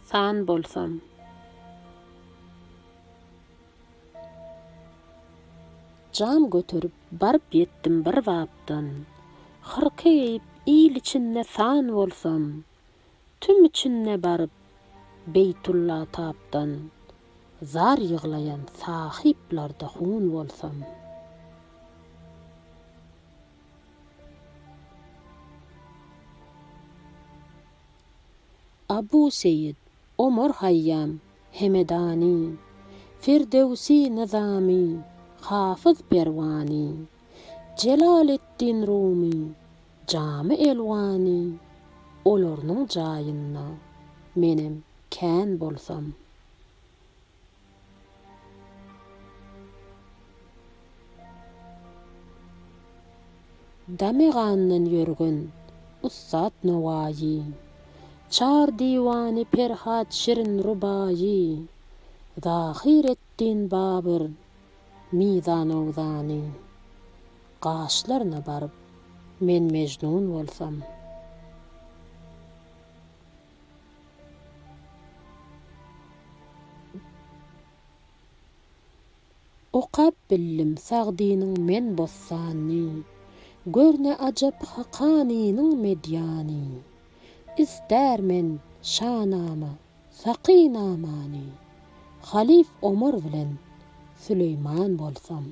san bolsam. Jam götürüp barıp yetdim bir vapdan. Hırky giyip il içinde san bolsam. Tüm içinde barıp Beytullah tapdan. Zar yığlayan sahiplarda hun bolsam. Abu Seyyid, Omar Hayyam, Hemedani, Firdevsi Nizami, Hafız Pervani, Celaleddin Rumi, Cami Elwani, olornyň jaýynda menem kän bolsam. Damegandan yörgün Ustad Nawayi, Çar divani Perhat Şirin Rubayi, Zahireddin Babır, Mizan Owzani, gaşlaryna barıp men Mejnun bolsam. Okap billim Sagdynyň men bossany, görne ajap Hakanynyň medyany. İstermen şanama, Saqinamani, Halif Omar bilen Süleyman bolsam.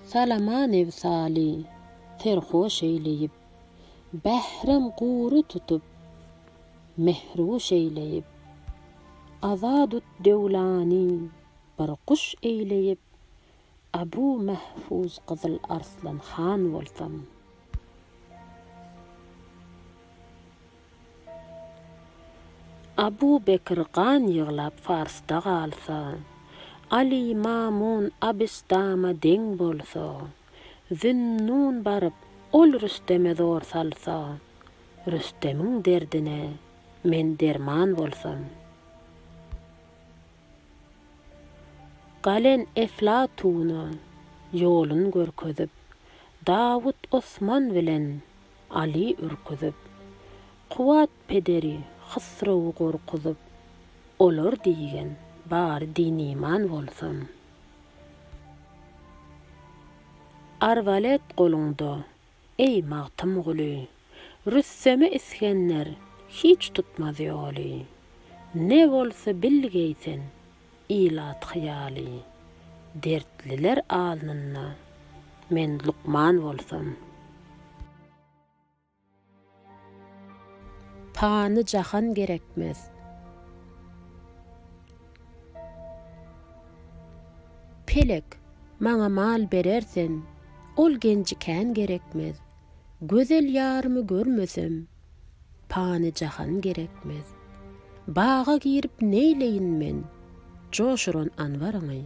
Salaman evsali, serhoş eyleyip, Behrem guru tutup, mehruş eyleyip, Azadut devlani, bir kuş eyleyip, Abu Mahfuz Qızıl Arslan Han bolsam. Abu Bekir Gan yığlap Farsda galsa, Ali Mamun Abistama deň bolsa, Zünnun barıp ol Rüstem'e zor salsa, Rüstem'in derdine men derman bolsam. Galen Eflatuna yolun görkezip, Davud Osman bilen Ali ürküzip, Kuvat pederi Hısraw gorkuzyp, olar diýen bari diniman bolsam. Arvalet golunda, ey magtym guly, Rüsseme iskenler hiç tutmaz ýoly. Ne bolsa bilgeysen, ilat hyýaly. Dertliler alnynda, men Lukman bolsam. Pany jahan gerekmez. Pelek, maňa mal berersen, ol genji kän gerekmez. Gözel ýarymy görmesem, pany jahan gerekmez. Baga girip neyleyin men, joşuran anwaraňy.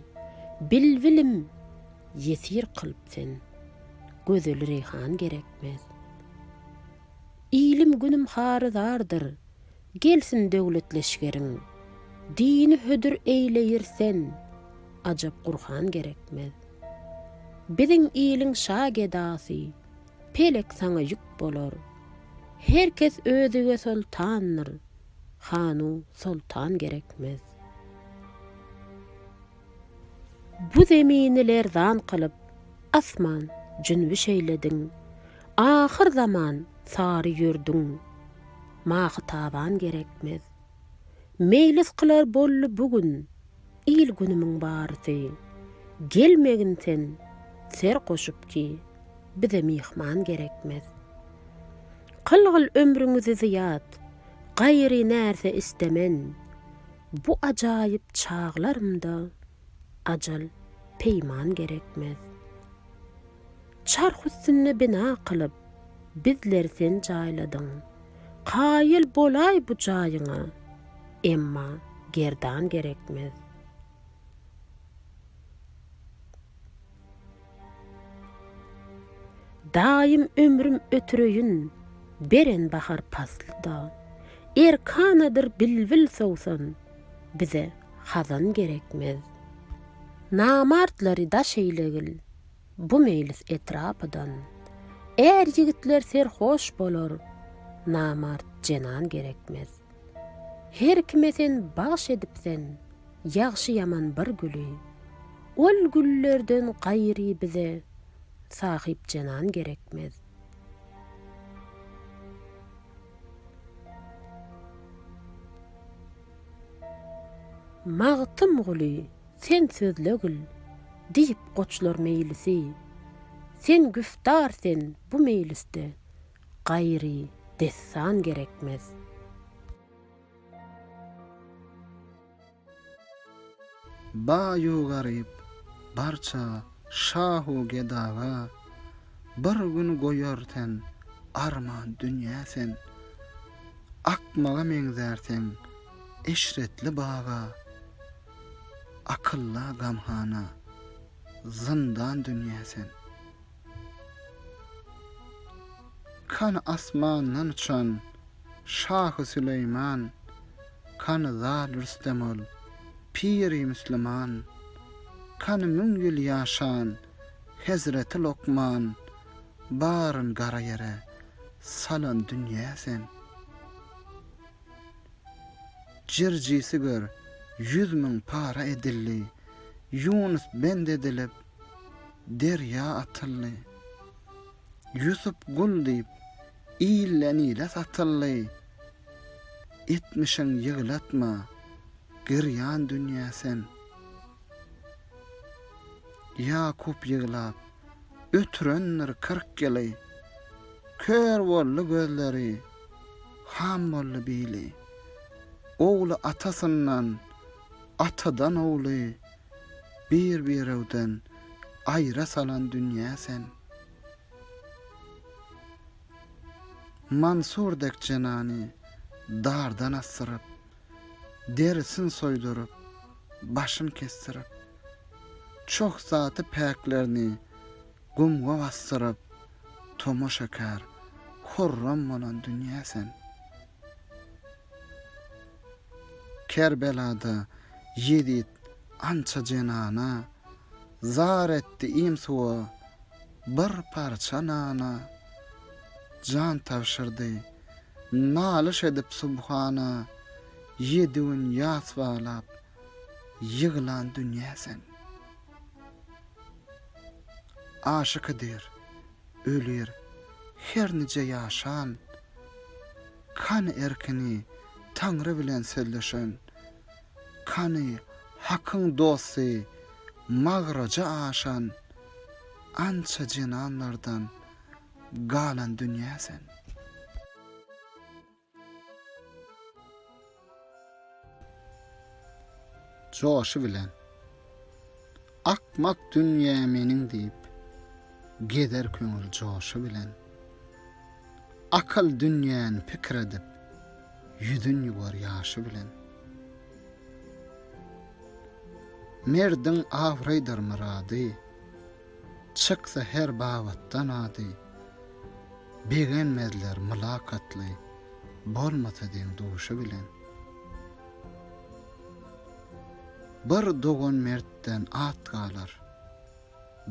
Bilbilim, yesir kılıp sen, gözel reyhan gerekmez. İlim günüm harydardır, gelsin döwletleşgeriň. Dini hödür eýleýirsen, ajap Qur'an gerekmez. Biziň iliň şagedasy, pelek saňa ýük bolar. Herkes özüge sultandyr, hanu sultan gerekmez. Bu zeminiler zan kılıp, asman cünbüş eylediň. Ahir zaman sary ýürdüň, mahy taban gerekmez. Mejlis kılar bolly bugün, il günümiň barysy. Gelmegin sen, ser koşup ki, bize mihman gerekmez. Kılgyl ömrüňizi ziyat, gaýry näse istemen. Bu ajaýyp çağlarymda, ajal peyman gerekmez. Çarh üstüne bina kılıp, bizler sen jaýladyň. Qaýyl bolay bu jaýyňa, emma gerdan gerekmez. Daim ömrüm ötürüyün, beren bahar paslyda. Erkanadır bilbil sowsan, bize hazan gerekmez. Namartlary daş eýlegil, bu mejlis etrapydan. Eger ýigitler serhoş bolar, namart cenan gerekmez. Her kime sen bağış edipsen, ýagşy yaman bir güli, ol güllerden gaýry bize sahip cenan gerekmez. Mağtym güli, sen sözlegül, diýip goçlar meýlisi, sen güftar sen bu meýliste, gaýry dessan gerekmez. Bayu garip, barça şahu gedaga, bir gün goýarten arman dünýä sen, akmaga meňzersen eşretli baga, akılla gamhana, zindan dünýä sen. Kan asmandan uçan Şah-ı Süleyman, kan zal Rüstemol, Piri Müslüman, kan müngül yaşan Hezreti Lokman, barın gara yere salan dünýä sen. Jirjisi gör 100.000 para edilli, Yunus bend edilip derya atılly, Yusuf gul diýip iylenile satılly, etmişin ýyglatma giryan dünýä sen. Yakup ýyglap ötürenler 40 ýyly, kör bolly gözleri, ham bolly bili, oğlu atasından, atadan oğlu, bir evden aýra salan dünýä sen. Mansurdek cenani dardan asırıp, derisin soydurup, başın kestirip, çok zatı päklerini gumga bastırıp, tomo şeker, hurram olan dünýä sen. Kerbelada yedit ança cenana, zar etti imsuwa bir parça nana, can tavşırdı, nalış edip subhana, yediwin yasvalap, yıgılan dünýä sen. Aşık edir, ölür, her nice yaşan, kan erkini Tanrı bilen selleşen, kany hakyň dosty, magraja aşan, ança cenanlardan galan dünýä sen. Joşy bilen akmak dünýä meniň diýip geder köňül joşy bilen, akal dünýäni pikir edip yüzün ýugar ýaşy bilen. Merdin awraýdyr murady, çyksa her bawatdan ady, begenmezler mülakatly, bolmasa diň duşy bilen. Bir dogon mertden at galar,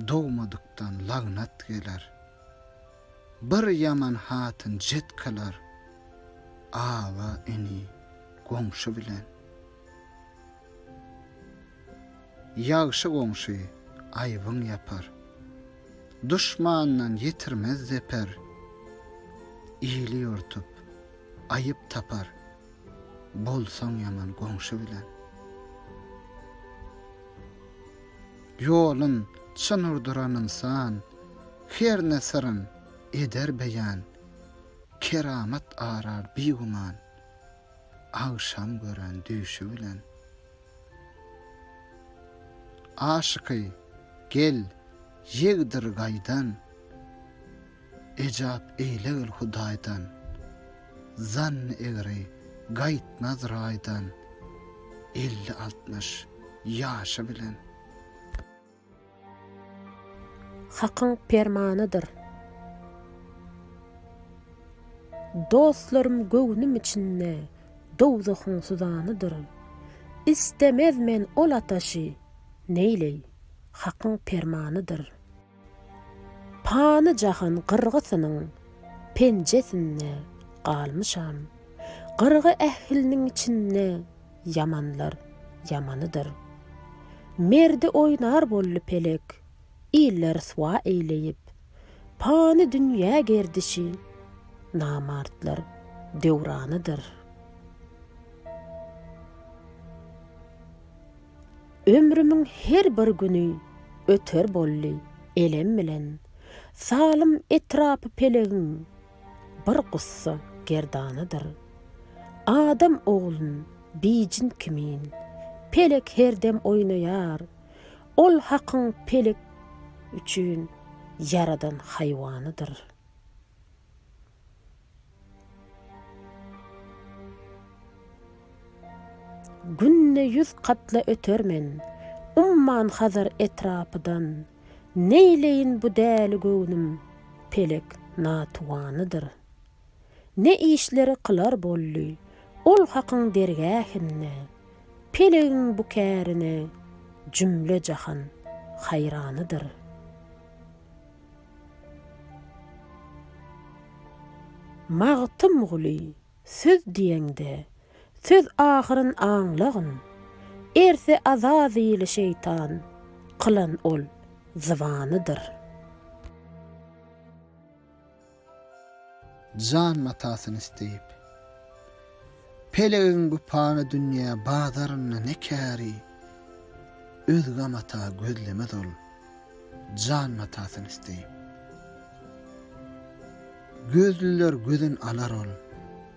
dogmadykdan lagnat geler. Bir yaman hatyn jet kalar, awa eni goňşy bilen. Ýagşy goňşy aýbyň ýapar, düşmandan ýetirmez zeper. Iyili ýortup aýyp tapar, bolsaň ýaman goňşy bilen. Ýolun çyn urduran insan, her nesirин eder beýan, keramat arar biguman, agşam gören düşü bilen. Aşyky gel ýegdir gaýdan, ejap eýlegil Hudaýdan, zanny egri gaýtmaz raýdan, 50-60 ýaşy bilen. Hakyň permanydyr. Dostlarym göwnüm içinde dowzakyň suzanydyr. İstemez men ol ataşy, neyley, hakyň permanydyr. Pany jahan gyrgysynyň penjesinde qalmışam. Qırğı ähliniň içinde yamanlar yamanydyr. Merdi oynar bolly pelek, iller suwa eýleyip, pany dünýä gerdişi, namartlar döwranydyr. Ömrümiň her bir güni öter bolly elem bilen, salym etrapy pelegiň bir gussa gerdanydyr. Adam oğlun bijin kimin, pelek herdem oýnaýar, ol hakyň pelek üçin yaradan haýwanydyr. Günne 100 katla ötermen, umman hazar etrapydan, neyleyin bu däli göwnüm, pelek natuwanydyr. Ne işleri kılar bolly, ol hakyň dergähine, pelegiň bu kärine, cümle jahan hayranydyr. Magtym guly, söz diýende, söz ahyryn aňlagyn, erse azazili şeytan, kılan ol zıvanydyr. Can matasyny isteyip, pelegiň bu pany dünýä badaryna ne käri, özgä mata gözlemez ol, can matasyny isteyip. Gözlüler gözün alar ol,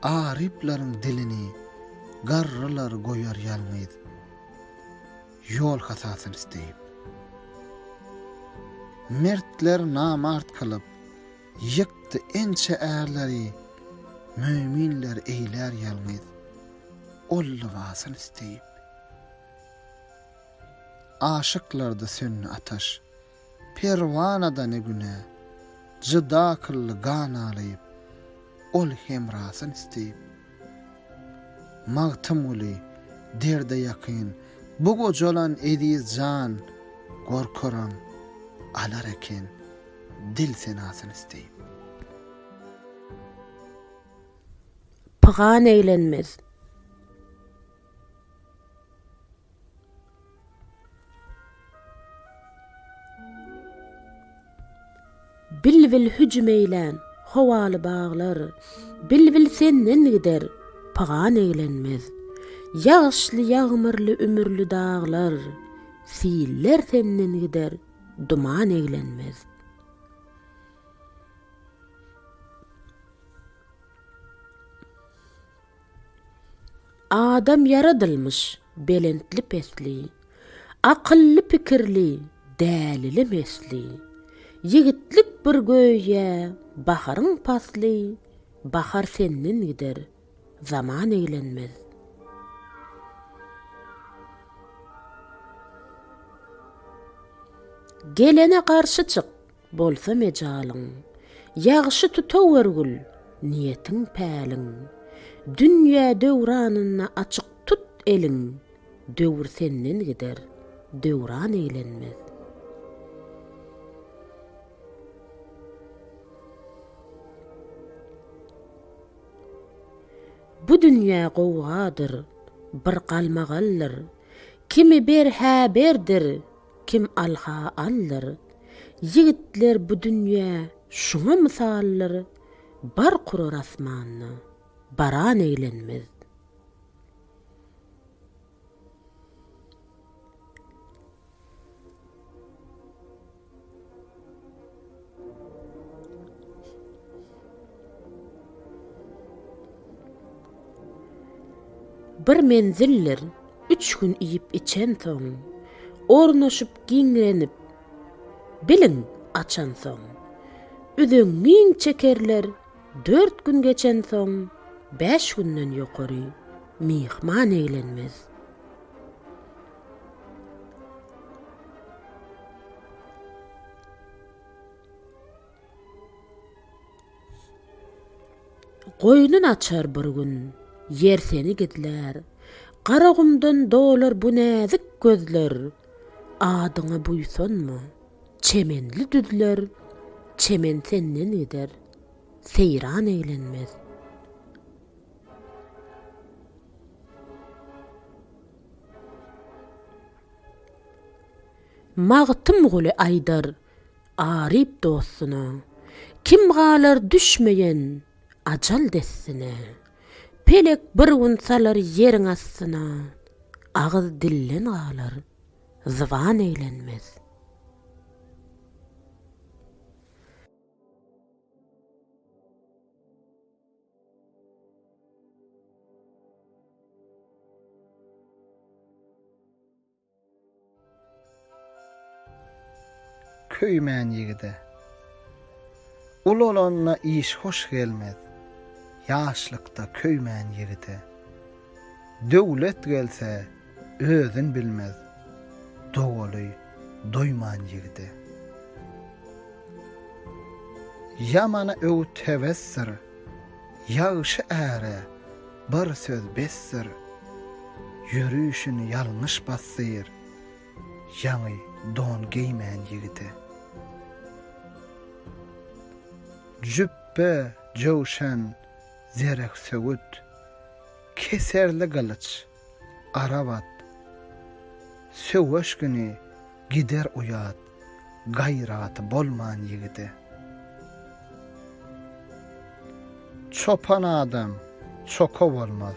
ariplerin dilini, garrylar goýar ýalmaýdy, yol hasasyny isteyip. Mertler namart kalıp, yıktı ençe ärleri, müminler eýler ýalmaýdy, ol lywasyn isteyip. Aşıklarda sönni ataş, perwanada ne güne, jyda kılly gan alayıp, ol hemrasyn isteyip. Magtym uly, derde yakyn, bu gojalan ediz can, gorkaram, alar eken, dil senasyn isteyip. Pagan eýlenmez. Bilbil hücüm eýlen, howaly baglar, bilbil senden gider, pagan eýlenmez. Ýaşly ýagmyrly ümürli dağlar, siller senden gider, duman eýlenmez. Adam yaradylmış, belentli pesli, akıllı pikirli, dälili mesli. Yigitlik bir göýe, baharyň pasly, bahar senden gider, zaman eýlenmez. Gelene karşı çık, bolsa mejalyň. Ýagşy tutawergül, niýetiň päliň. Dünýä döwranyna açyk tut eliň. Döwür senden gider, döwran eýlenmez. Bu dünýä gowgadyr, bir galmagallyr. Kimi ber häberdir, kim alha allyr. Yigitler bu dünýä şuňa misallyr, bar kurar asmanyny, baran eýlenmez. Bir menziller 3 gün iyip içen soň, ornaşyp giňrenip, bilin açan soň. Üdeňiň çekerler 4 gün geçen soň, 5 günden ýokary mihman eýlenmez. Goýnun açar bir gün, yer seni gidler, garagymdan dolar bu näzik gözler. Adyňa buýsanma, çemenli düdler, çemen senden gider, seyran eýlenmez. Mağtım gulu aydar arip dostuna. Kim galar düşmeyen ajal dessine. Pelek bir unsalar yerin asyna. Ağız dillen galar zıvan eylenmez. Köýmän ýigide. Ul olanna iş hoş gelmez. Ýaşlykda köýmän ýigide. Döwlet gelse özün bilmez. Dogaly doýman ýigide. Yamana öwt hevessir. Ýagşy äre bir söz bessir. Yürüyüşini ýalňyş bassyr. Ýaňy don giýmän ýigide. Jüppe jowşan zerek sögüt. Keserli gylyç arabat. Söwüş güni gider uyat. Gaýraty bolman ýigide. Çopan adam çoko bolmaz.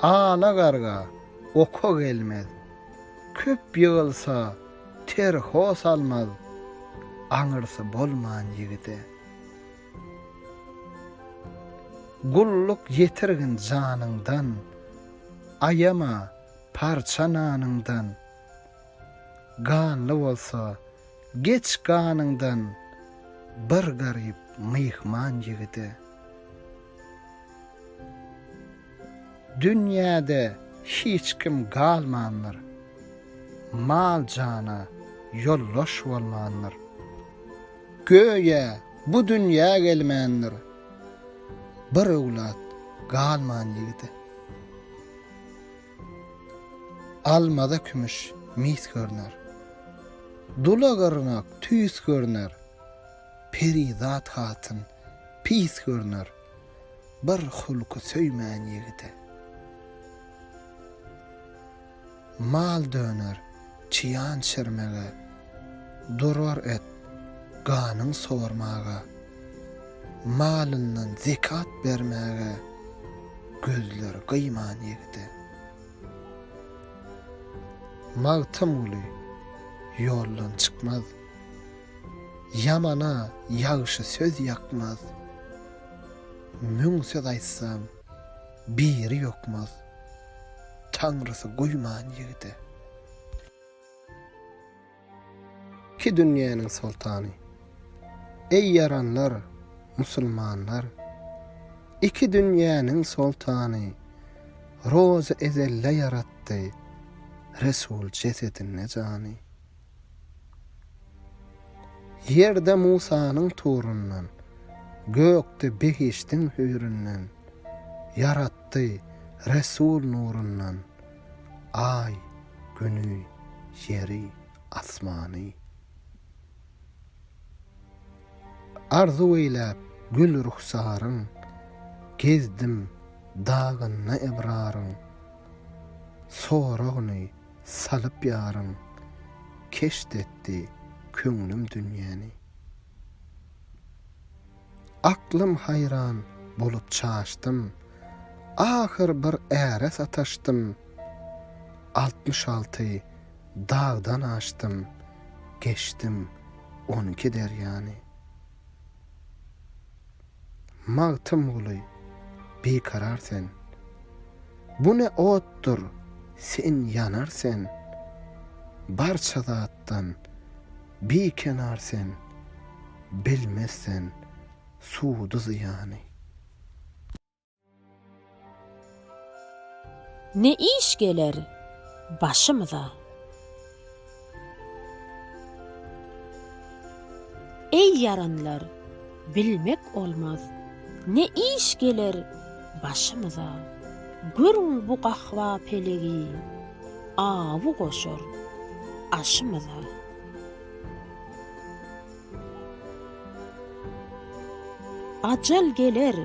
Ana garga oko gelmez. Köp ýygylsa ter hos almaz. Aňyrsy bolman ýigide. Gulluk yetirgin janyňdan, ayama parçananyňdan. Ganly bolsa geç ganyňdan, bir garyp myhman ýigide. Dünýäde hiç kim galmandyr. Mal jana ýolloş bolmandyr. Göýe bu dünýä gelmendir. Bir owlat galman ýigide. Almada kümüş mis görner. Dula garnak tüýs görner. Perizat hatyn pis görner. Bir hulky söýmän ýigide. Mal döner çiyan çirmege. Durar et ganyň sormaga. Malından zekat bermäge gözleri gıyman ýigide. Magtym uly ýoldan çykmaz. Yamana ýagşy söz ýakmaz. Müň söz aýtsam biri ýokmaz. Tanrysy goýman ýigide. Ki dünýäniň sultany. Ey yaranlar, musulmanlar, iki dünýäniň sultany, rozy ezelle yaratdy, Resul cesedine jany. Yerde Musanyň turundan, gökde behiştiň hüründen, yaratdy Resul nurundan, ay, günü, yeri, asmany. Arzu eylep gül ruhsarın, gezdim dağınna ebrarın, sorağını salıp yarın, keşdetti köňlüm dünýäni. Aklym hayran bolup çaşdym, ahir bir äre sataşdym, 66 dağdan aşdym, geçdim 12 derýany. Magtym uly bekarar sen. Bu ne otdur, sen yanar sen. Barça zatdan bekenar sen. Bilmezsen suudy zyany. Ne iş geler başımıza? Ey yaranlar, bilmek olmaz. Ne iş geler başımıza? Görün bu kahva pelegi, avu koşur aşımıza. Acal geler,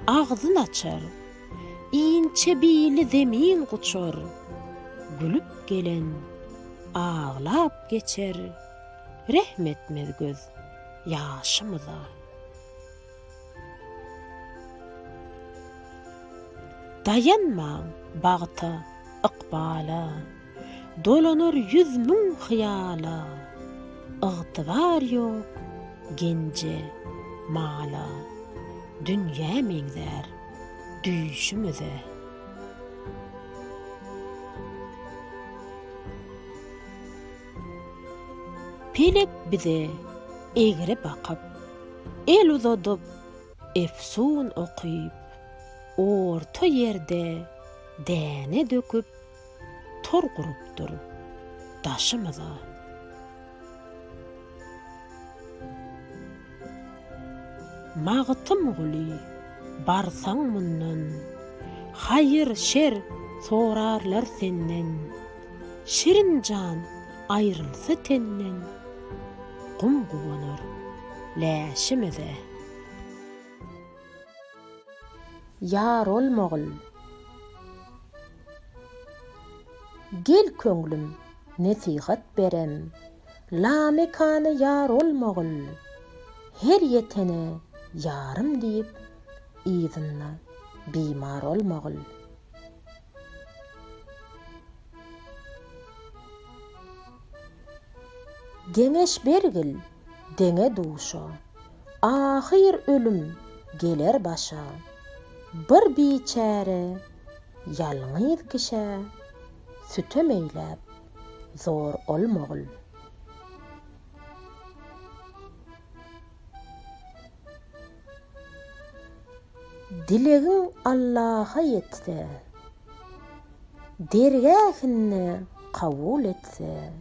ağzın açar, inçe bili zemin kuçur. Gülüp gelen ağlap geçer, rehmetmez göz yaşımıza. Dayanma bagta ıqbala, dolanır 100 000 hyala. Igtibar yok gence mala, dünýä meňzer düýşümüze. Pelek bize egri bakıp, el uzadyp, efsun okuyup, orta yerde däne döküp, tor gurupdur daşymyza. Mağtym guly, barsaň mundan, hayır şer sorarlar senden. Şirin can ayrılsa tenden, gum guwanır läşimize. Yar olmagul, gel köňlüm nesihat berem, la mekany yar olmagul, her yetene yarım diýip, izinna bimar olmagul. Geňeş bergil, deňe duşa, ahyr ölüm geler başa. Bir biçäre, ýalňyz kişe, süte meýläp, zor olmagul. Dilegiň Allaha ýetse, dergähini kabul etse,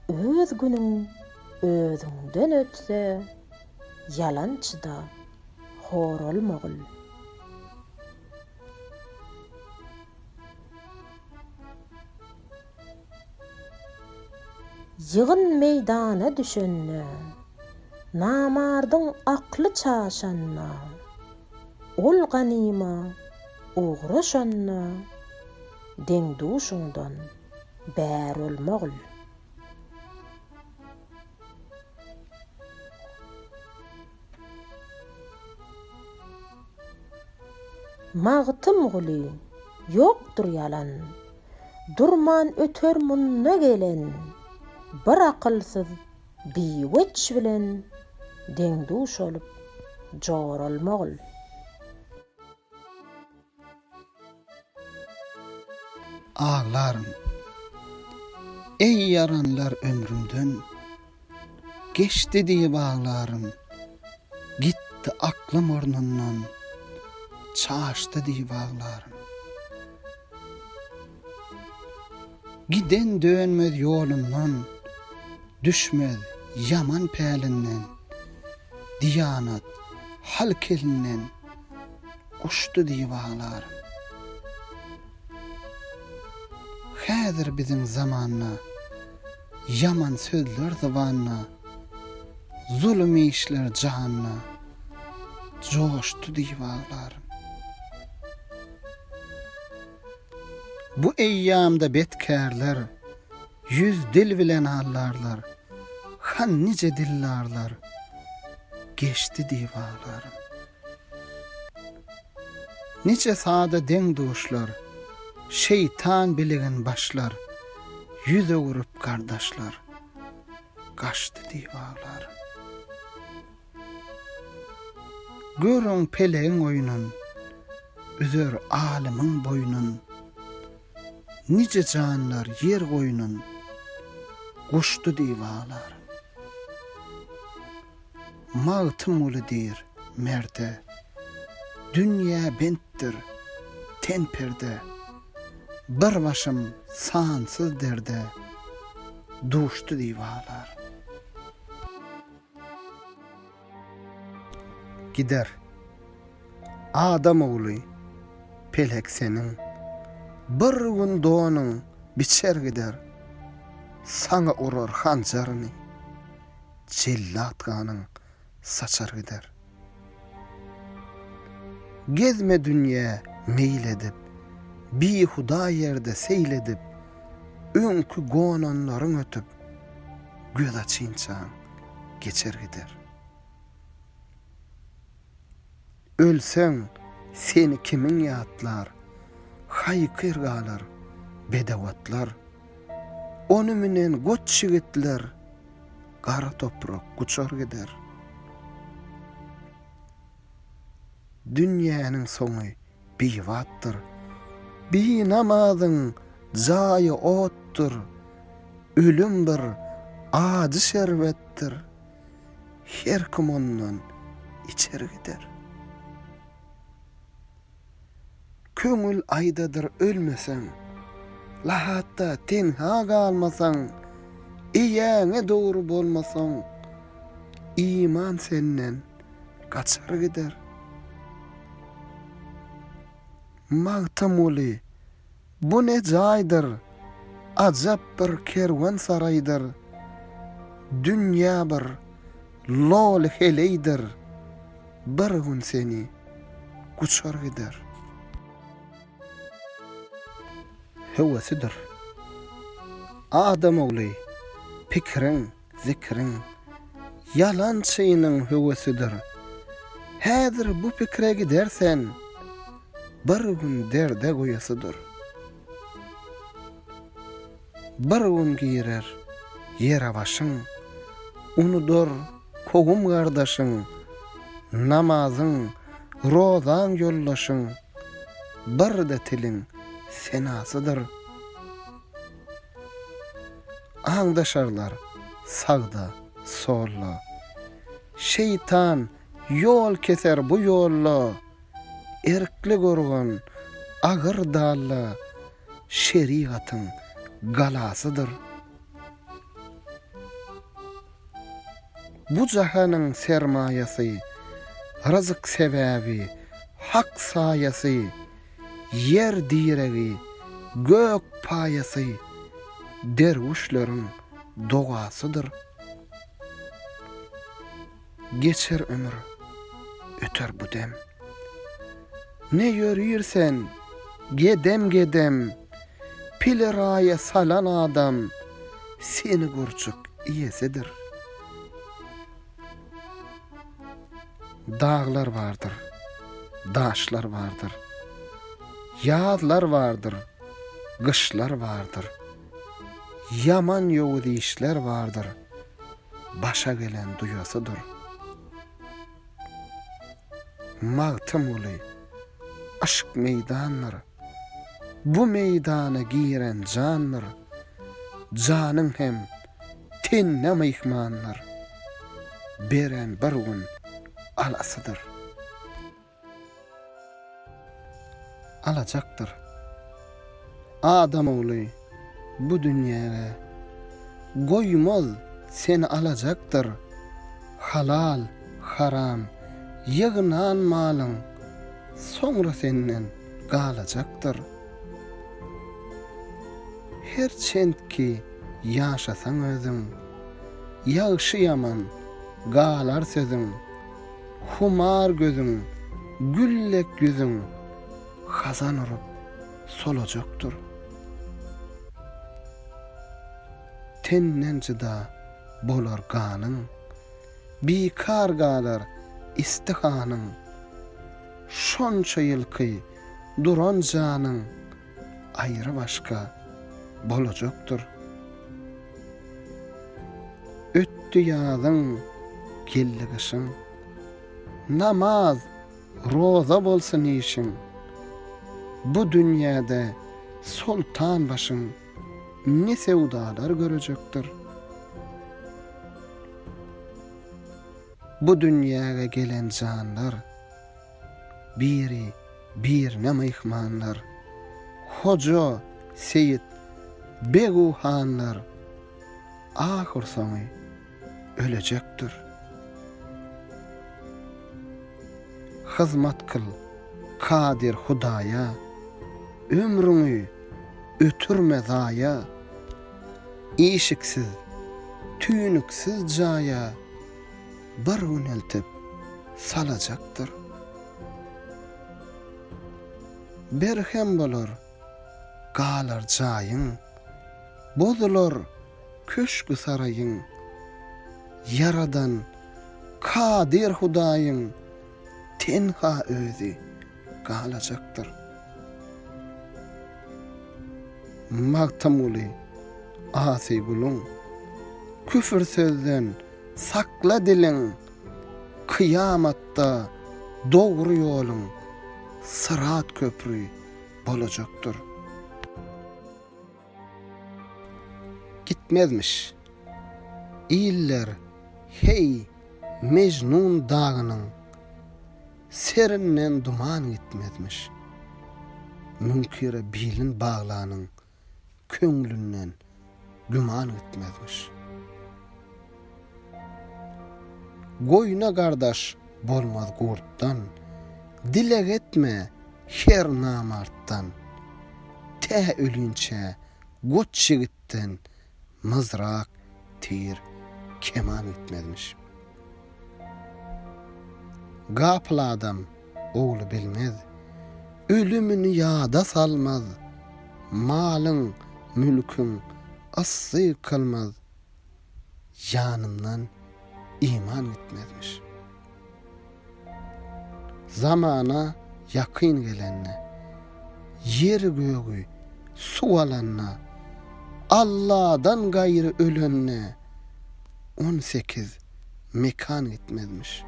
öz günüň özüňden ötse, yalançyda hor olmagul. Ýygyn meýdana düşenne, namardyň akly çaşanna, ol ganyma, uğraşanna, deňduşuňdan bär olmagul. Mağtym guly, ýokdur yalan, durman öter munna gelen, bir akylsyz biweç bilen deňduş olup jor olmagul. Ağlarım, ey yaranlar ömrümden, geçti diýip ağlarım, gitti aklym ornundan, çaşdy diýip ağlarım. Giden dönmez ýolumdan, düşmez yaman pälinden, diýanat halk elinden uçdy diýip ağlarım. Häzir bizim zamanna, yaman sözler zamanna, zulüm işler cahanna, coştu diýip ağlarım. Bu eýýamda betkärler, yüz dil bilen allarlar, han nice dillarlar, geçti diýip ağlarım. Nice sada deňduşlar, şeytan bilegen başlar, yüze vurup kardeşler, kaçtı diýip ağlarım. Görün peleğin oyunun, üzer alimin boynun, nice canlar yer koyunun, kuştu diýip ağlarım. Mağtym uly dir merde, dünya benttir, ten perde, bir başım sansız derde, duştu diýip ağlarım. Gider, adam oğlu, pelek senin, bir gün doğanın biçer gider, sana urar hancarını, cellat kanın saçar gider. Gezme dünya meyledip, bir huda yerde seyledip, öňkü gonanlaryň ötüp göz açynçaň geçer gider. Ölseň seni kimin ýatlar? Haýkyrgalar, bedawatlar. Onu menen goç şigitler, gara toprak guçar gider. Dünýäniň soňy biwatdyr. Bi namazyň jaýy otdur. Ölüm bir acı şerbetdir. Her kim ondan içer gider. Köňül aýdadyr ölmeseň, lahatda tenha galmasaň, eýäňe dogry bolmasaň, iman senden gaçar gider. Magtamuly, bu ne jaýdyr? Ajap bir kerwan saraýdyr. Dünýä bir lol heleydir. Bir gün seni guçar gider. Hewesidir. Adam ogly, pikiriň, zikiriň, yalançynyň hewesidir. Häzir bu pikire gidersen, bir gün derde goýasydyr. Bir gün girer, ýere başyň, unudur kogum gardaşyň, namazyň, rozaň ýollaşyň, bir de tiliň senasydyr. Aňdaşarlar sagda, solda. Şeytan yol keser bu yolla. Erkli gorgan, agyr dalla, şeriatyň galasydyr. Bu jahanyň sermayasy, rızık sebäbi, hak sayasy, yer diregi, gök payasy, derwişleriň dogasydyr. Geçer ömür, öter bu dem. Ne yürüyürsen, gedem, pileraya salan adam, seni gurçuk iyesidir. Dağlar vardır, daşlar vardır, yazlar vardır, kışlar vardır, yaman yoğudi işler vardır, başa gelen duyasıdır. Magtamuly, aşk meydanlar, bu meydana giren canlar, canın hem tenne meyhmanlar, beren bir gün alasıdır. Alacaktır. Adam oğlu bu dünyaya goymaz seni alacaktır. Halal, haram, yığınan malın sonra senden galacaktır. Her çentki yaşasan özün, yağışı yaman galar sözün, humar gözün, güllek yüzün, hazan urup solacaktır. Tennen jyda bolar ganyň, bikar galar istihanyň, şonça ýylky duran janyň aýry başga bolajakdyr. Ötdi ýazyň, geldi gyşyň, namaz, roza bolsun işin. Bu dünýäde sultan başyň ne sevdalar görecektir. Bu dünýäge gelen canlar, biri bir ne mehmanlar, hoca, seyit, beguhanlar, ahir soňy ölecektir. Hizmet kıl, kadir Hudaya, ömrüňi ötürme zaya, işiksiz, tüýnüksiz jaya bir yöneltip salajaktır. Berhem bolar, galar jaýyň, bozular köşkü sarayın, yaradan kadir Hudaýyň tenha özü galajakdyr. Magtamuly asy gulun, küfür sözden sakla dilin, kıyamatda doğru yolun sırat köprü bolajaktır. Gitmezmiş iller hey Mecnun dağının, serinden duman gitmezmiş. Münkire bilin bağlanın, köңlünden güman gitmezmiş. Goýuna gardaş bolmaz gurtdan, dilek etme her namarttan. Te ölünçe goç yigitten mızrak, tir, keman gitmezmiş. Gapıl adam oğlu bilmez, ölümünü yada salmaz, malın, mülkün asy kılmaz, yanından iman gitmezmiş. Zamana yakın gelenne, yer göğü su alanna, Allah'dan gayrı ölönne 18 mekan gitmezmiş.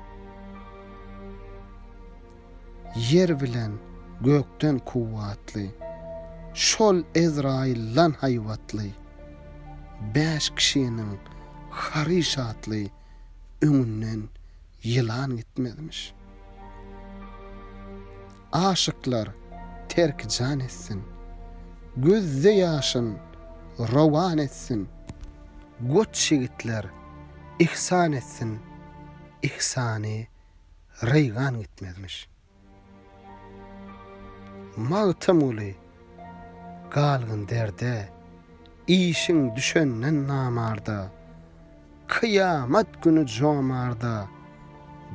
Yer bilen gökten kuvvatlı, şol Ezrail'lan hayvatlı, 5 kişinin harişatlı öňünden yılan gitmezmiş. Aşıklar terk can etsin, gözde yaşın rowan etsin, goç yigitler ihsan etsin, ihsany reygan gitmezmiş. Magtamuly galgın derde, işin düşenden namarda, kıyamet günü jomarda,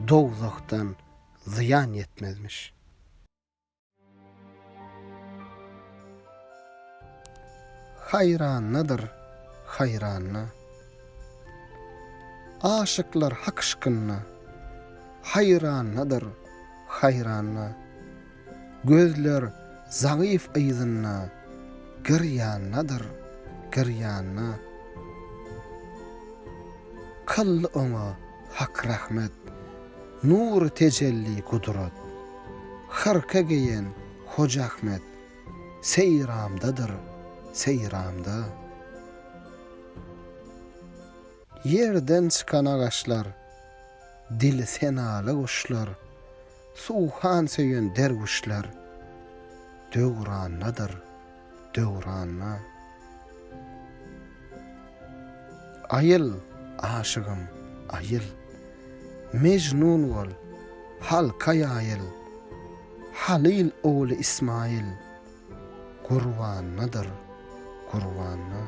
dowzakdan ziyan yetmezmiş. Hayrannadır hayranna, aşıklar hak aşkynna, hayrannadır hayranna, gözler zayıf ayzynna, giryannadır giryanna. Kıllı ona hak rahmet, nur tecelli kudret, hırka giyen Hoca Ahmet seyramdadır seyramda. Yerden çıkan ağaçlar, dili senalı kuşlar, suhan söyün dervişler, döwrannadır döwranna. Ayıl aşıgım ayıl, Mecnun ol halka ayıl, Halil oğlu İsmail kurbannadır kurbanna.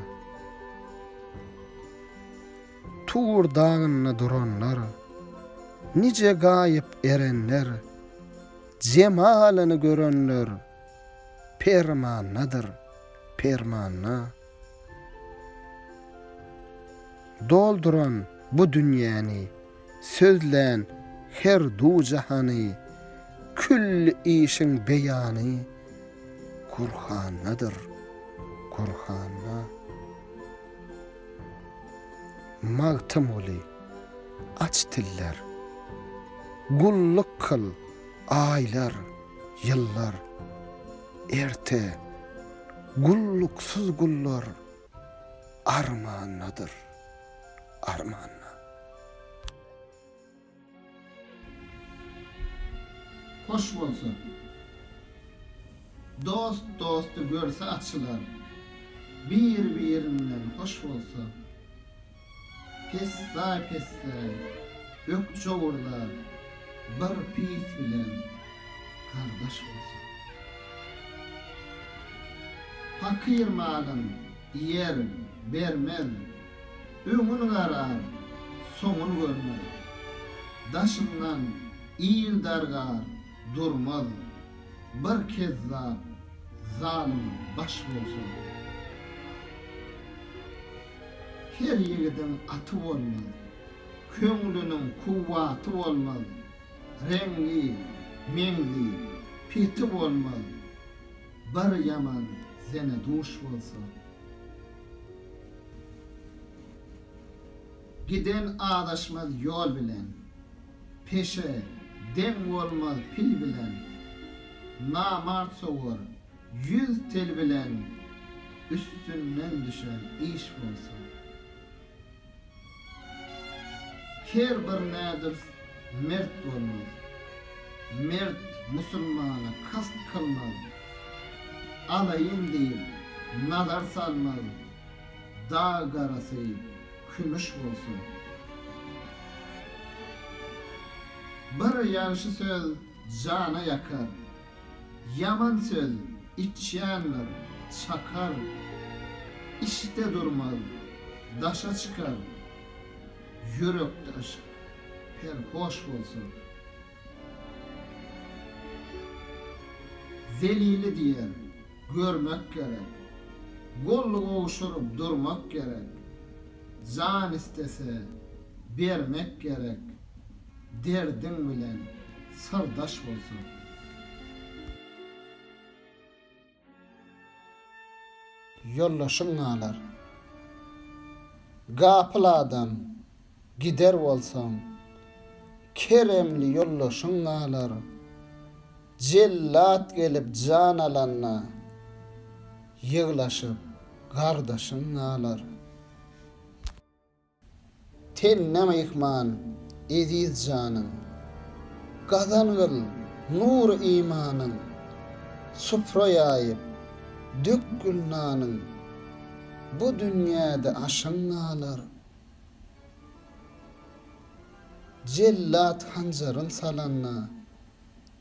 Tur dağınna duranlar, nice gayip erenler, cemalını görenler, permannadır permanna. Dolduran bu dünyany, sözlen her du jahany, küll işin beýany Kur'an'nadır Kur'an'a. Magtamuly aç tiller, gulluk kıl aylar yıllar, erte gulluksuz gullar armannadır armanna. Hoş bolsun. Dost dostu görse açılar, bir birinden hoş bolsa. Pessa pessa ök çoğurlar, bir pis bilen kardeş bolsa. Fakir malın yer bermez, öňün garar, soňun görmez. Daşyndan iyil dargar durmaz, bir kezzap zalim baş bolsun. her ýigidin aty bolmaly, köňlüniň kuwwaty bolmaly, rengi, meňli, piti bolmaly, bir yaman zene duş bolsa. Giden adaşmaz yol bilen, peşe, dem bolmaz pil bilen, namart sowar, yüz tel bilen, üstünden düşen iş bolsa. Her bir nädir mert bolmaz, mert musulmana kast kılmaz, alayın deyip nazar salmaz, dağ garası kümüş bolsun. Bir ýaşy söz jana yakar, yaman söz içýänler çakar, işte durmaz, daşa çıkar, yürekde aşk per hoş bolsun. Zelili diýer, görmek gerek, gollu goşurup durmak gerek, can istese bermek gerek, derdin bilen sardaş bolsun. Yollaşın alar, gapıladan gider bolsam, keremli yollaşın alar, cellat gelip can alanna, yığlaşıp gardaşın alar. Tenneme yıkman ediz canın, gazan gıl nur imanın, supra yayıp dök gülnanın, bu dünyada aşın alar. Cellat hancarın salanna,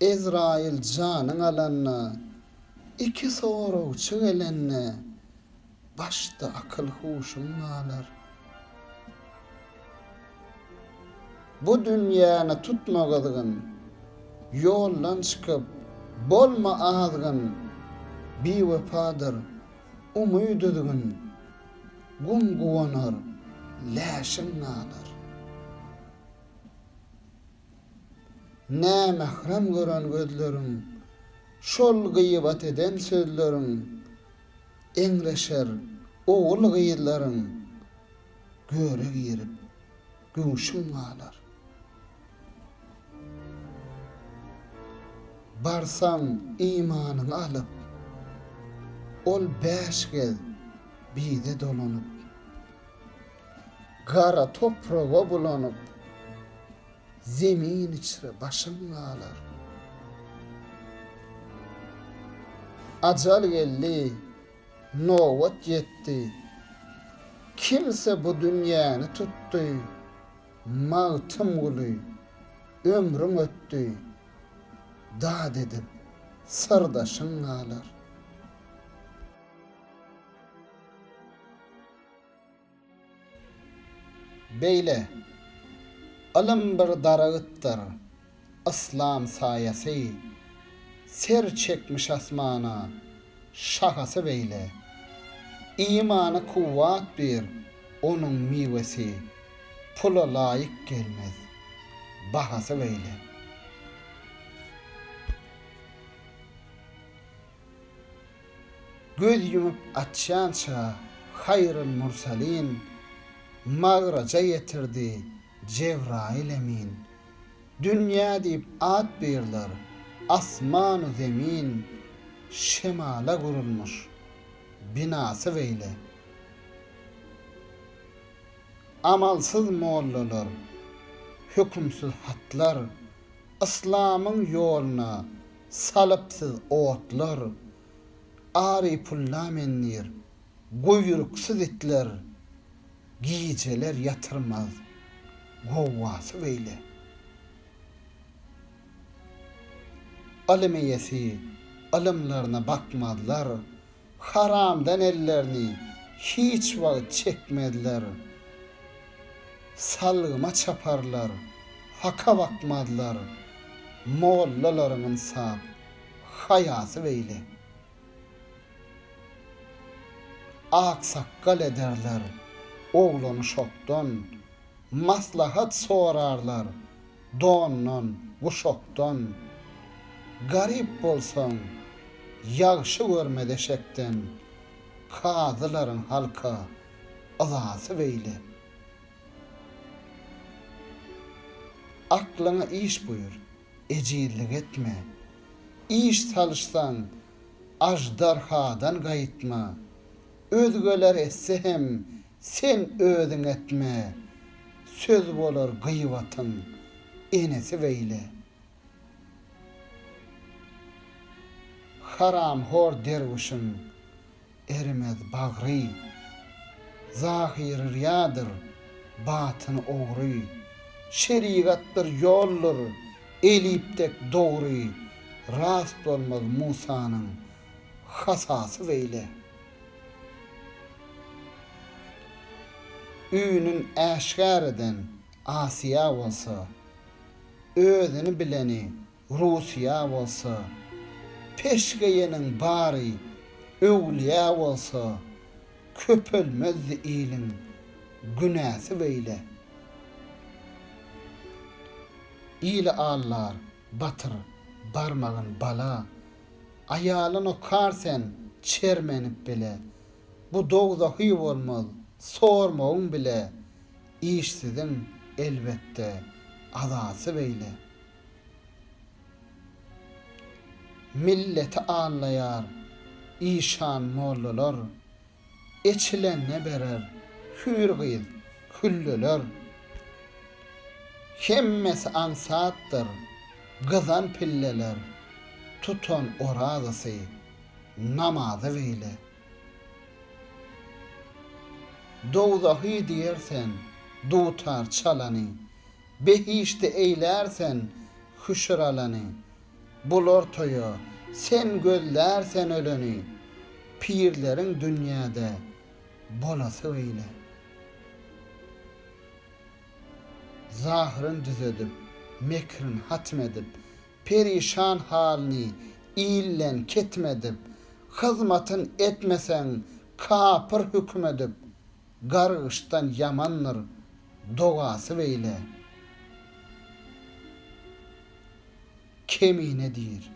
Ezrail canın alanna, iki soğuruçu gelenne, başta akıl huşun alar. Bu dünýäni tutmagydygyň, ýoldan çykyp bolma azgyň, biwepadyr, umydydygyň, gum guwanar, läşin alar. Nä mehrem gören gözleriň, şol gıýbat eden sözleriň, eňreşer oğul gyýylaryň, göre girip, gümüşün alar. Barsam imanın alıp, ol beş gel bide dolanup, gara toprağa bulanup, zemin içre başın alar. Acal geldi, nowat yetti, kimse bu dünýäni tuttu, mağtım gulu, ömrüm öttü, dad edip sardaşın alar. Beyle, alım bir darağıttır, aslam sayesi, ser çekmiş asmana, şahası beyle. İmanı kuvvat bir, onun mivesi, pula layık gelmez, bahası beyle. Göz yumup açyança hayrul mursalin, mağraca yetirdi Cebrail emin. Dünya deyip ad birler, asman-ı zemin, şemala kurulmuş, binası beyle. Amalsız mollalar, hükümsüz hatlar, İslam'ın yoluna salıpsız otlar, ari pullamenlir, guyruksuz itler, giyceler yatırmaz, govvası beyle. Alimeyesi, alımlarına bakmadılar, haramdan ellerini hiç vakit çekmediler. Salgıma çaparlar, haka bakmadılar, mollalarının sab, hayası beyle. Ak sakkal ederler, oglany şokdan, maslahat sorarlar, donnan, guşokdan. Garip bolsaň, ýagşy görmedeşekden, kazylaryň halka azasy beýle. Aklyňa iş buyur, ejizlik etme. İş salışsan, ajdarhadan gaýtma. Özgeler etse hem, sen özüň etme. Söz bolar gıywatyň, enesi beýle. Haram hor derwişiň, erimez bagry. Zahir riyadır, batyn ogry. Şeriat bir ýoldur, elipdek dogry. Rast bolmaz Musanyň hasasy beýle. Üýnün äşgär eden Asiýa bolsa, özüni bileni Rusiýa bolsa, peşgeyeniň bary öwliýa bolsa, köpelmez iliň günäsi beýle. İli allar, batyr, barmagyn bala, aýalyny karsen çermenip bile, bu dogda hy bolmaz, sormagyň bile, işsiziň elbetde azasy beýle. Milleti anlaýar, işan mollalar, eçilenne berer, hür gyz, hüllüler. Hemmesi ansatdır, gızan pilleler, tuton orazası, namazı beýle. Dowzahy diýersen, dutar çalany, behişde eýlersen, hüşralany. Bular toýa, sen gözlersen öleni, pirleriň dünýäde bolasy beýle. Zahryn düzedip, mekrin hatmedip, perişan halini illen ketmedip, hyzmatyn etmesen kapır hükmedip, gargyşdan yamanlar dogasy beýle. Kemine dir,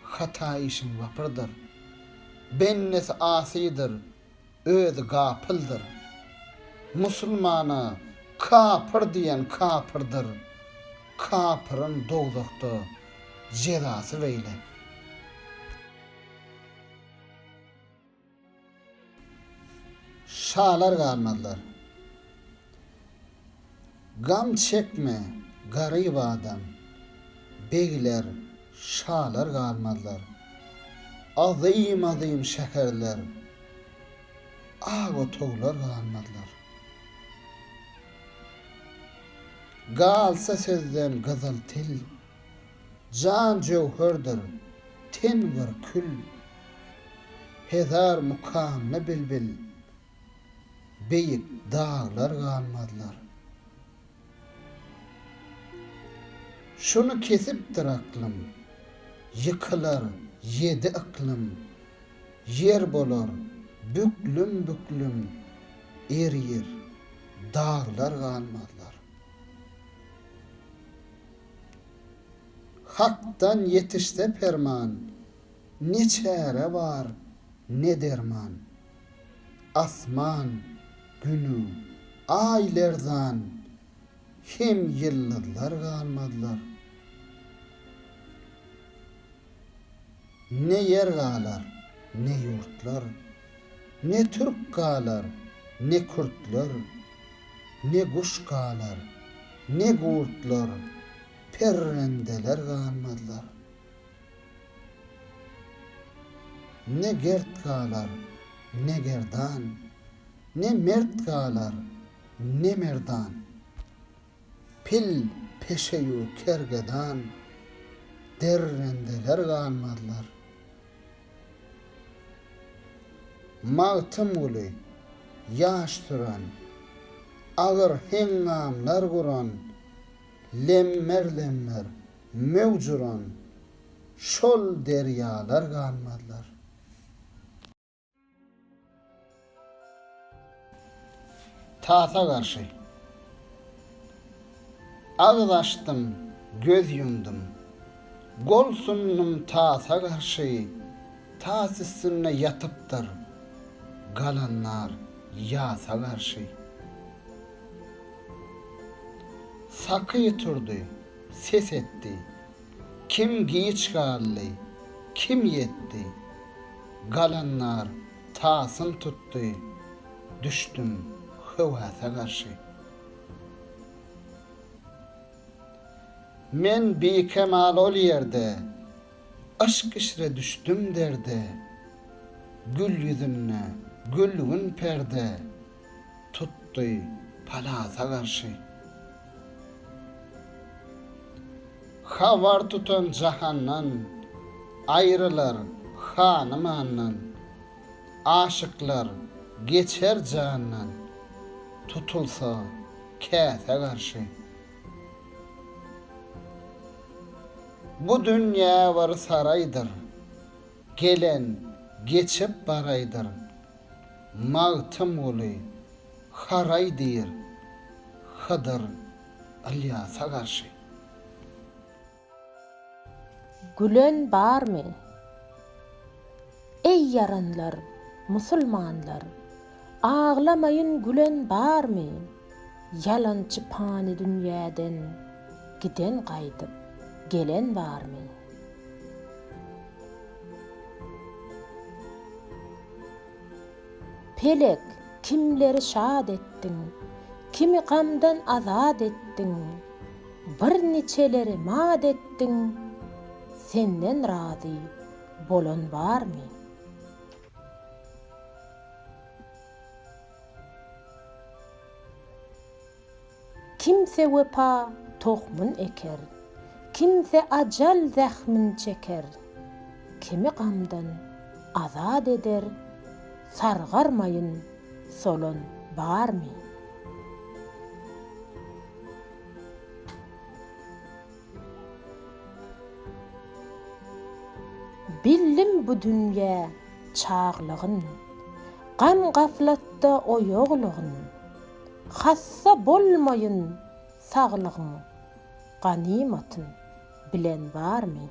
hata işin vapırdır, bennesi asidir, öz gapıldır. Musulmana kapır diyen kapırdır, kapırın dogzakda cezası beýle. Şalar galmadylar. Gam çekme, garyb adam. Begler, şalar galmadylar. Azym şäherler, ağa toglar galmadylar. Galsa sözden gazal til, can jewherdir, ten bir kül. Hezar mukamna bilbil, beýik dağlar galmadylar. Şunu kesipdir aklym, yıkılar yedi iklym. Yer bolar, büklüm büklüm, eriyir, dağlar galmadylar. Hak'tan yetişse ferman, ne çare var, ne derman. Asman, günü, aylerden, hem yıllar galmadylar. Ne yer galar, ne yurtlar, ne Türk galar, ne Kürtler, ne guş galar, ne gurtlar, perrendeler galmadylar. Ne gert galar, ne gerdan, ne mert galar, ne merdan. Pil peşeyu kergedan, derrendeler galmadylar. Mağtım uly, yaş süren, ağır hengamlar guran, lemmer mevcuran, şol deryalar galmadylar. tasa garşy. Ağız açtım, göz yumdum. Gol sunnum tasa garşy. Tas üstüne yatıpdır. Galanlar yasa garşy. Sakı turdu, ses etti. Kim giç gally, kim yetti. Galanlar tasın tuttu. Düştüm hıvasa garşy. Men bi kemal ol yerde, aşk işre düştüm derde. Gül yüzüne, gülgün perde, tuttu palasa garşy. Havar tutan cahandan, ayrılar hanımandan. Aşıklar geçer candan, tutulsa kese garşy. Bu dünya var saraydır, gelen geçip baraydır. Mağtım olu, haray dir, Hıdır Alyasa garşy. Gülen bar mı? Ey yaranlar, musulmanlar, ağlamayın gülen bar mı? Yalançı pani dünyadan giden qaydyp gelen var mı? Pelek kimleri şad ettin, kimi gamdan azad ettin, bir neçeleri mad ettin, senden razı bolan var mı? Kimse vepa tohmun eker, kimse acal zahmin çeker, kimi gamdan azad eder, sargarmayın solon var mı? Bildim bu dünya çağlığın, gam gaflatda o yoğluğun, hassa bolmayın sağlığın, ganimatın bilen var mı?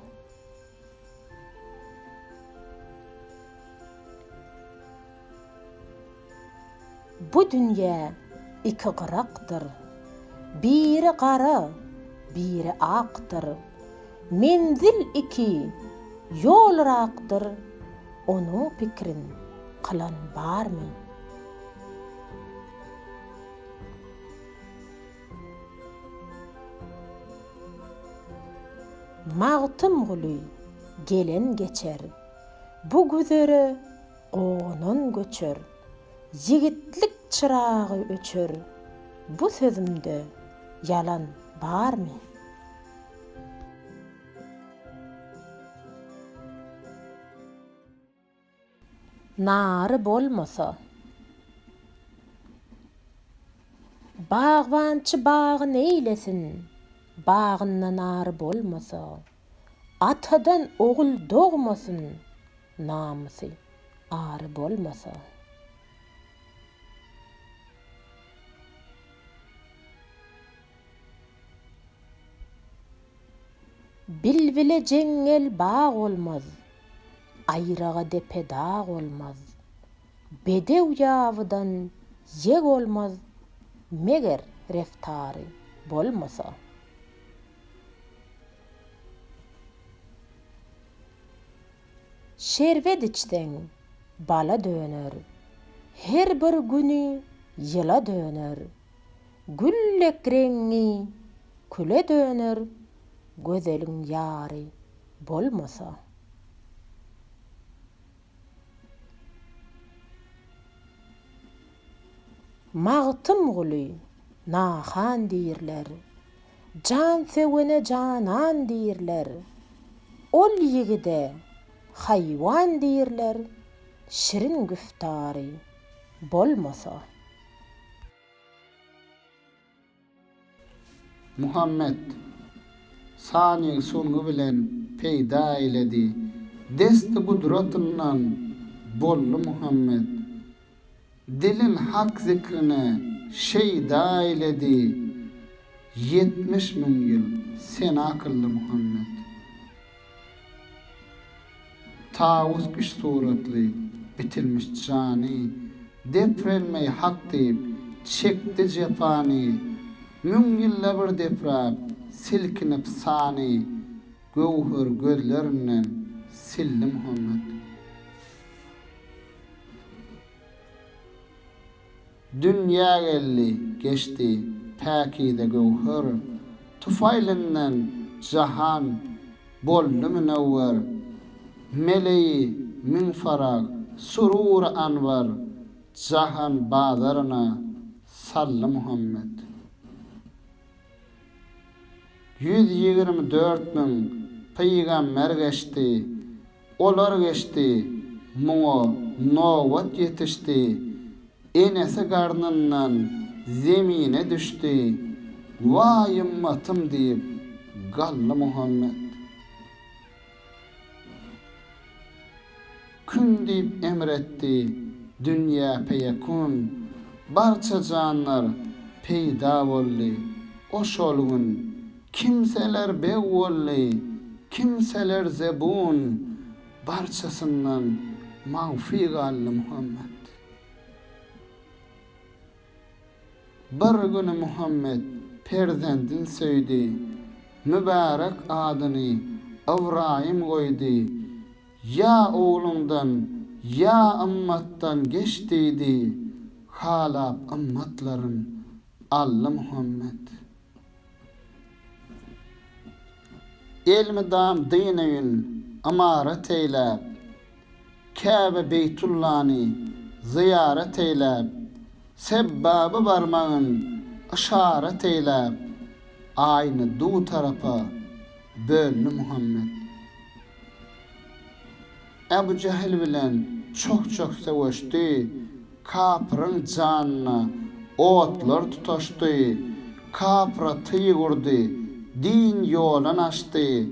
Bu dünya iki qıraqdır, biri qara, biri aqdır. Menzil iki, yol raqdır, onun pikrin qılan var mı? Mağtım gulu gelen geçer, bu güzere qoğunun göçer. Yigitlik çırağı öçör, bu sözümde yalan var mı? Narı bolmasa, bağvançı bağın eylesin, bağınna narı bolmasa, atadan oğul doğmasın, namusi arı bolmasa. Bilbile cengel bağ olmaz, ayrağa depe dağ olmaz. Bedev yavıdan yeg olmaz, meger reftarı bolmasa. Şerbet içten bala döner, her bir günü yıla döner. Güllek rengi küle döner, gözelin yari bolmasa. Mağtım gulu nahan dirler, can sevene canan dirler. Ol yigide hayvan dirler, şirin güftari bolmasa. Muhammed sani sonu bilen peyda eyledi. Desti kudratından bollu Muhammed. Dilin hak zikrine şeyda eyledi 70 bin yıl sen akıllı Muhammed. Tavus güç suratlı bitilmiş cani, deprelmeyi hak deyip çekti cepani, mün yılla bir deprab silkinip sani, gövhür gözlerinden sildi Muhammed. Dünya geldi geçti pekide gövhür, tufaylından cahan bollu münevver, meleği min farag surur anvar, cahan bağlarına sallı Muhammed. 124 bin peygamber geçti, olar geçti, muňa nowat yetişti, enesi karnından zemine düştü, vay ümmatım deyip gallı Muhammed. Kün deyip emretti, dünya peyekun, barça canlar peyda bolly, o şolgun, kimseler bew bolly, kimseler zebun, barçasından mağfi gallı Muhammed. Bir günü Muhammed perzendin söýdi, mübarek adyny Ibrahim goýdy. Ya oğlumdan, ya ümmattan geçtiydi, halap ümmatların Allah Muhammed. Elmidam dineyün amaret eylep, Kabe Beytullah'ni ziyaret eylep, sebbabı barmağın işaret eylep, aynı du tarafa bölünü Muhammed. Ebu Cehil bilen çok sevişdi, kapırın canına otlar tutaşdı, kapıra tıyı kurdu, din yolun açtı,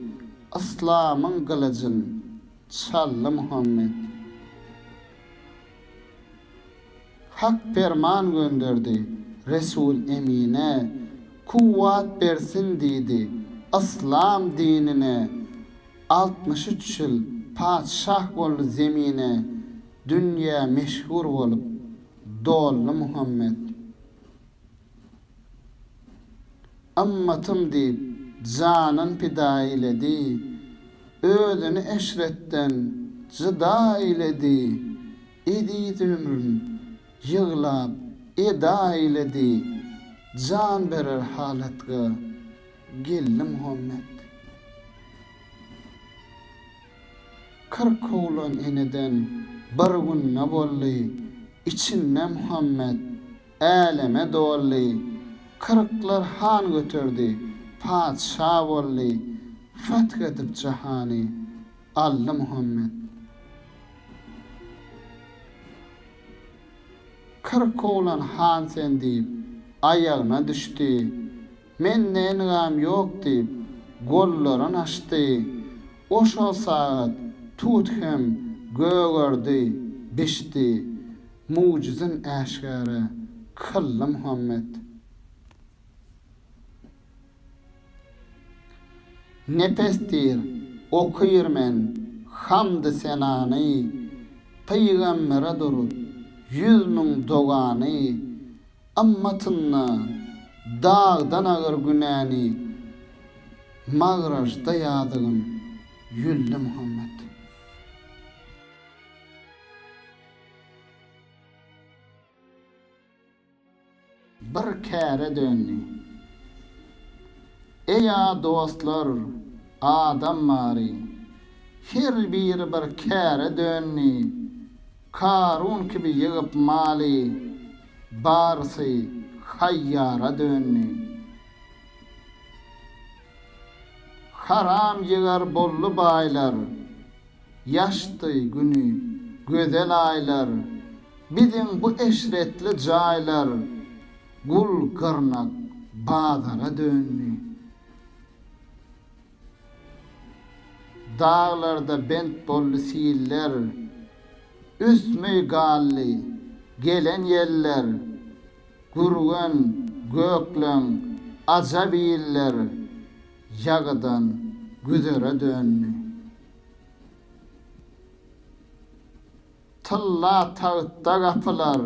İslam'ın kılıcın çallı Muhammed. Hak ferman gönderdi, Resul Emine, kuvvet versin dedi, İslam dinine, 63 yıl padşah bollu zemine, dünya meşhur bolup dollu Muhammed. Ammatım deyip canın pida eyledi, ödünü eşretten cıda eyledi, ediydi ömrün yığlap eda eyledi, can berer halatga gelli Muhammed. 40 oğlan eneden bir gün ne bolly, içinde Muhammed aleme dolly, 40'lar han götürdü, padşah bolly, fethedip cahani Allah Muhammed. 40 oğlan han sen deyip ayağına düştü, menden gam yok deyip gollarını açtı, o şol saat tut hem göğürdü, bişti, mucizin eşkara kıllı Muhammed. Nefestir okuyur men hamd senany, peygambere durut 100 000 dogany, ammatynna dağdan ağır günäni, magrajda ýadygyn yüllü Muhammed. Bir kere döndü. Eya dostlar, adam mari, her bir kere döndü. Karun gibi yığıp mali, barsı hayyara döndü. Haram yığar bollu baylar, yaştı günü, gözel aylar, bizim bu eşretli caylar, gul kırnak bağdara döndü. Dağlarda bent bollu siller, üsmü galli, gelen yeller, gurgun, göklen, ajab iller, yagadan güzere dönni. Tılla tağıtta kapılar,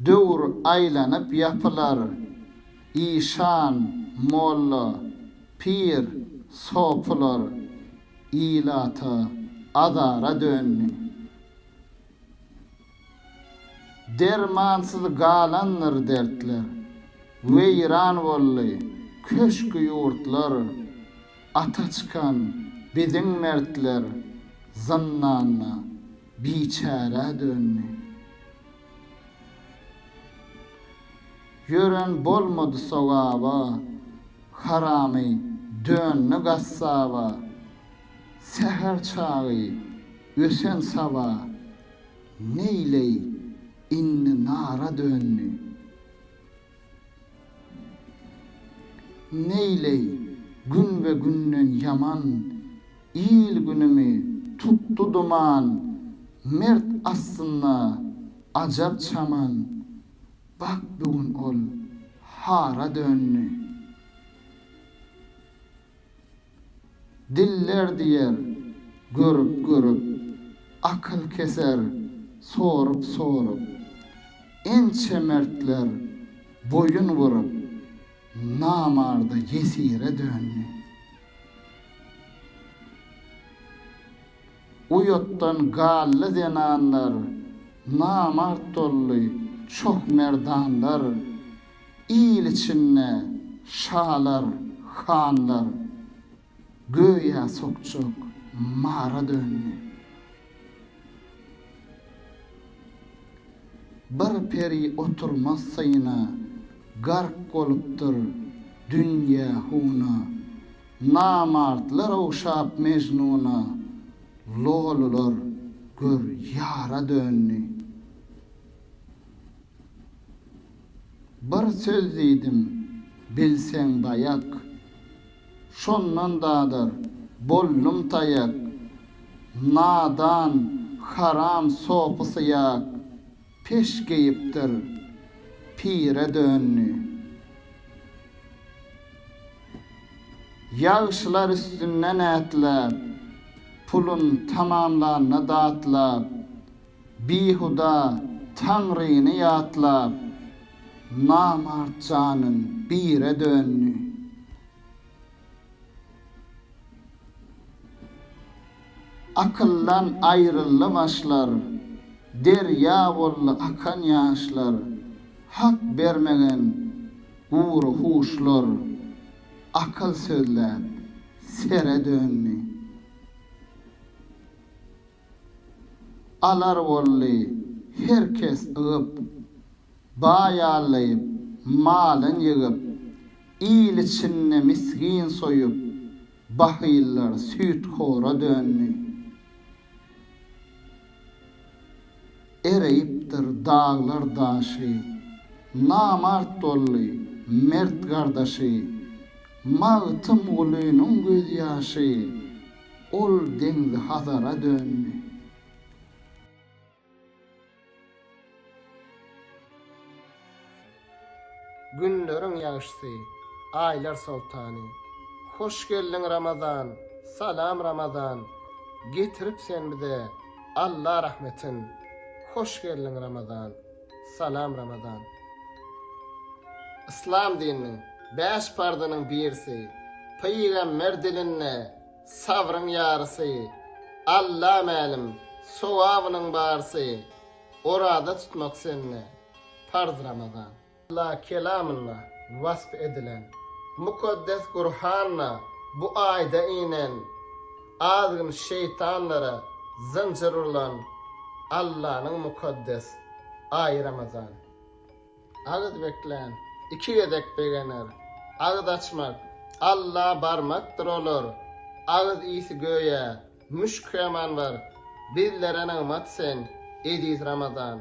dövür aylanıp yapılar, İşan, molla, pir, sopular, ilata, adara dönni. Dermansız galanlar dertler, veyran bolly, köşkü yurtlar, ata çıkan bizim mertler, zannanna, biçare dönni. Yören bolmadı sogaba, harami dönni gassaba, seher çağı, ösen saba, neyley inni nara dönni. Neyley gün ve günnen yaman, il günümü tuttu duman, mert aslında acap çaman, bak bugün ol hara dönni. Diller diyer, görüp görüp, akıl keser, sorup sorup, ençe mertler boyun vurup, namarda yesire dönni. Uyottan gallı zenanlar, namart dolly, çok merdanlar, il içinne şalar, hanlar, göya sokçuk mara dönni. Bir peri oturmaz sayına, gark koluptur dünya huna, namartlar uşap mecnuna, lolular gör yara dönni. Bir söz deydim, bilsen bayak, şondan dadır, bollum tayak, nadan, haram sopusu yak, peş geyiptir, pire dönni. Yağışlar üstünden etlep, pulun tamamlarını dağıtlap, bihuda Tanrı'yını yatlap, namart canın bire dönni. Akıllan ayrıllı başlar, derya bollu akan yaşlar, hak bermegen uğru huşlar, akıl sözler sere dönni. Alar bolly herkes ıgıp, bayallayıp, malın yığıp, il içinne miskin soyup, bahillar süt hora dönni. Ereyiptir dağlar daşı, namart dolly, mert kardeşi, mağtım ulunun göz yaşı, ol denli hazara dönni. Günlerin yağışsı, aylar sultanı, hoş geldin Ramazan, salam Ramazan, getirip sen bize Allah rahmetin, hoş geldin Ramazan, salam Ramazan. İslam dininin, beş pardının birisi, Peygamber dilinne, sabrın yarısı, Allah məlim, sovabının barısı, orada tutmak seninle, farz Ramazan. Allah kelamınla vasf edilen, mukaddes Kur'an'la bu ayda inen, azgın şeytanlara zincir ulan Allah'ın mukaddes ay Ramazan. Ağız bekleyen, iki yedek beğenir, ağız açmak, Allah barmaktır olur, ağız iyisi göğe, müşk yaman var, bizlere nağmat sen, ediz Ramazan.